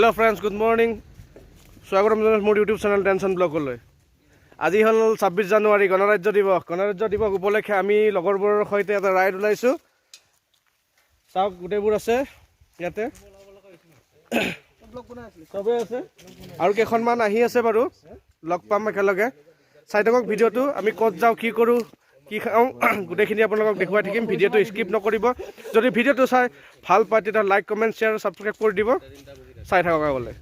Hello friends good morning स्वागतम मोर YouTube channel tension ब्लगলৈ আজি হল 26 জানুৱাৰী গণৰাজ্য দিৱস উপলক্ষে আমি লগৰবোৰৰ সৈতে এটা ৰাইড ওলাইছো চাওক গুটেবোৰ আছে ইয়াতে সবে আছে আৰু কেখনমান আহি আছে বাৰু লগ পাম একেলগে চাই থাকক ভিডিওটো আমি ক'ত যাও কি কৰো কি খাও গুটেখিনি আপোনালোকক দেখুৱাই থাকিম ভিডিওটো স্কিপ নকৰিব যদি ভিডিওটো চাই ভাল পায় তেতিয়া লাইক কমেন্ট শেয়াৰ সাবস্ক্ৰাইব কৰি দিব চাই থাকক আগলৈ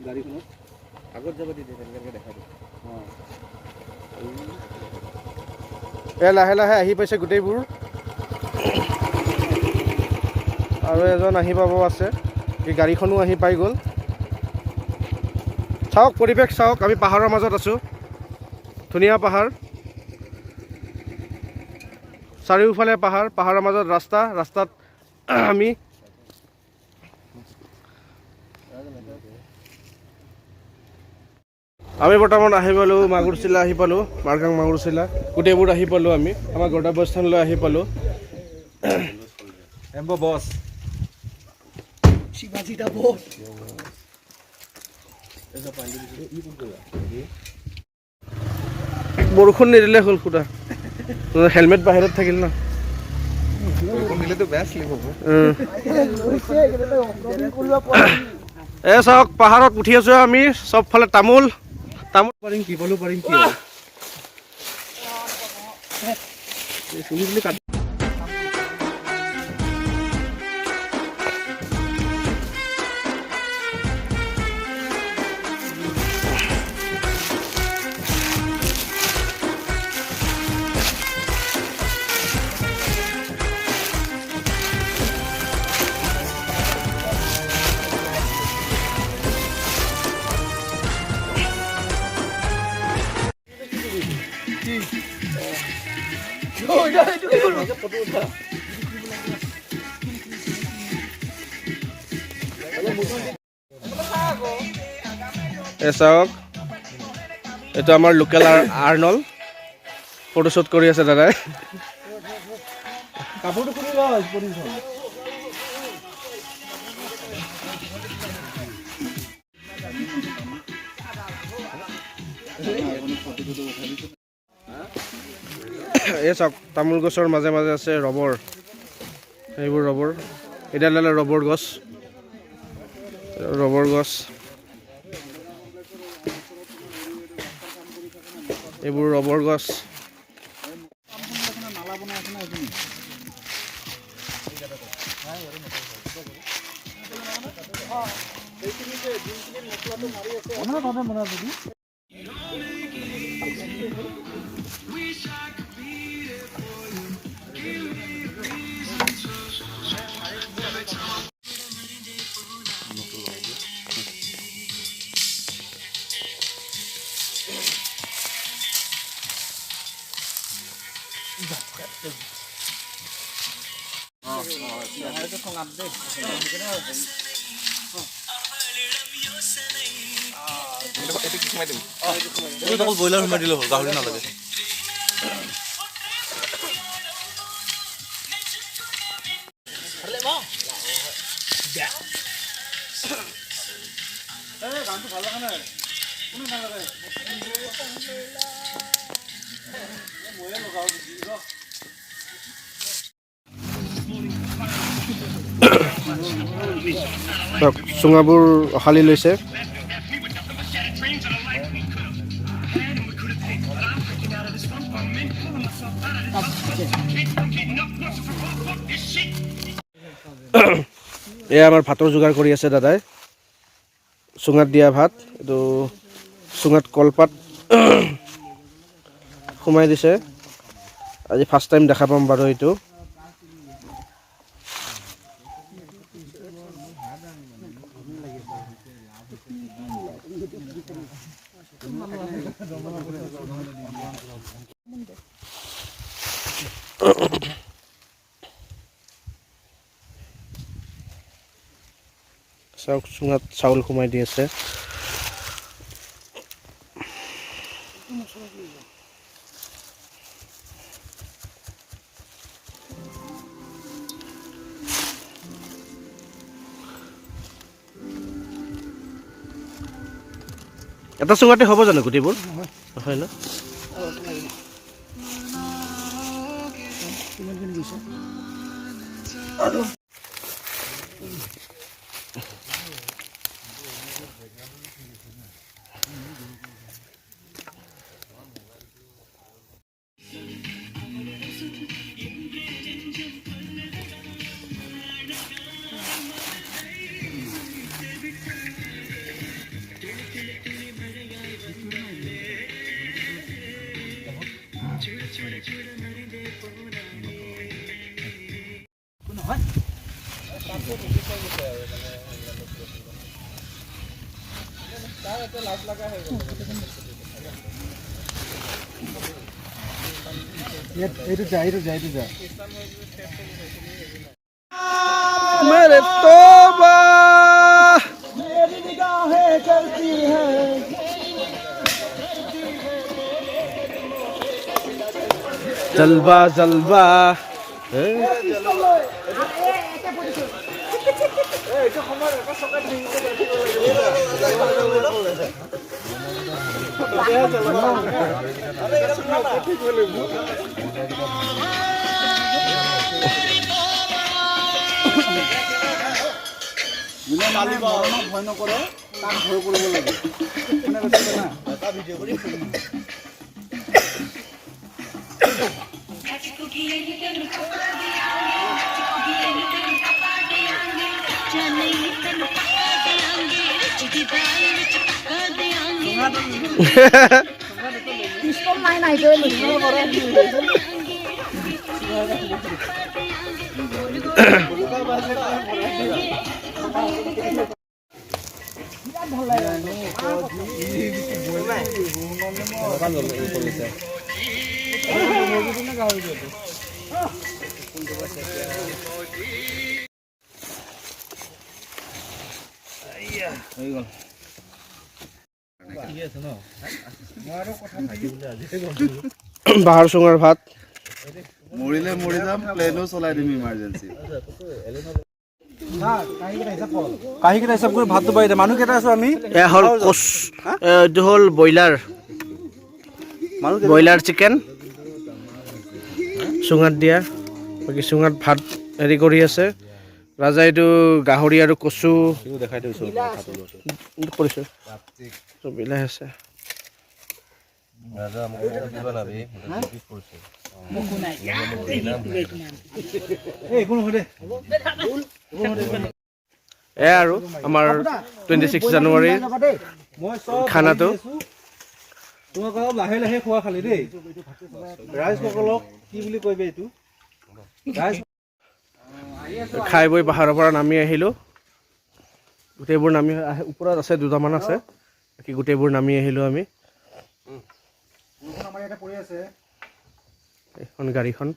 গাড়ীখনত আগত যাব দি তেনেকৈ দেখাই দিম লাহে লাহে আহি পাইছে গুটেইবোৰ আৰু এজন আহি পাব আছে এই গাড়ীখনো আহি পাই গ'ল চাওক পৰিৱেশ চাওক আমি পাহাৰৰ মাজত আছো ধুনীয়া পাহাৰ চাৰিওফালে পাহাৰৰ মাজত ৰাস্তাত আমি বৰ্তমান আহি পালোঁ মাগুৰচিলা আহি পালোঁ মাৰগাং মাগুৰচিলা গোটেইবোৰ আহি পালোঁ আমি আমাৰ গন্তব্যস্থানলৈ আহি পালোঁ এম্বো বছ শিৱাজীটা বছ বৰষুণ নিদিলে হ'ল খুদা হেলমেট বাহিৰত থাকিল না বৰষুণ দিলেতো বেয়া শ্লিপ হ'ব চাওক পাহাৰত উঠি আছো আমি চবফালে তামোল পাৰিম কি বলো পাৰিম কি চাওক এইটো আমাৰ লোকেল আৰ্নল ফটোশ্বুট কৰি আছে দাদাই কাপোৰটো খুলি এই চাওক তামোল গছৰ মাজে মাজে আছে ৰবৰ এইবোৰ ৰবৰ এতিয়া ল'লে ৰবৰ গছ এইবোৰ ৰবৰ গছ ব্ৰইলাৰ সোমাই দিলে হ'ল গাহৰি নালাগে গানটো ভাল লগা নাই কোনো ভাল লগা ময়ে লগাও চুঙাবোৰ অখালি লৈছে এয়া আমাৰ ভাতৰ যোগাৰ কৰি আছে দাদাই চুঙাত দিয়া ভাত এইটো চুঙাত কলপাত সোমাই দিছে আজি ফাৰ্ষ্ট টাইম দেখা পাম বাৰু এইটো চুঙাত চাউল সোমাই দি আছে এটা চুঙাতে হ'ব জানো গোটেইবোৰ হয় ন এইটো যা मेरे तौबा मेरी निगाहें चलती हैं जलवा जलवा যোনে মালিক মৰণক ভয় নকৰে তাক ভয় কৰিব লাগে কোনে কৈছে না এটা ভিডিঅ' কৰি Pistol main aja lu. বাঁহৰ চুঙাৰ ভাত মৰিলে মৰি যাম প্লেনো চলাই দিম ইমাৰ্জেঞ্চি কাহিকেইটা হিচাপ কৰি ভাতটো বাঢ়ি মানুহ কেইটা আছো আমি এয়া হ'ল কচ এইটো হ'ল ব্ৰইলাৰ চিকেন চুঙাত দিয়া বাকী চুঙাত ভাত হেৰি কৰি আছে ৰাজা এইটো গাহৰি আৰু কচু দেখাই দিছোঁ কৰিছোঁ চব মিলাই আছে এয়া আৰু আমাৰ 26 জানুৱাৰীৰ খানাটো তোমাক অলপ লাহে লাহে খোৱা খালি দেই ৰাইজসকলক কি বুলি কৈবে এইটো খাই বৈ পাহাৰৰ পৰা নামি আহিলোঁ গোটেইবোৰ নামি ওপৰত আছে দুটামান আছে বাকী গোটেইবোৰ নামি আহিলোঁ আমি আমাৰ ইয়াতে পৰি আছে এইখন গাড়ীখন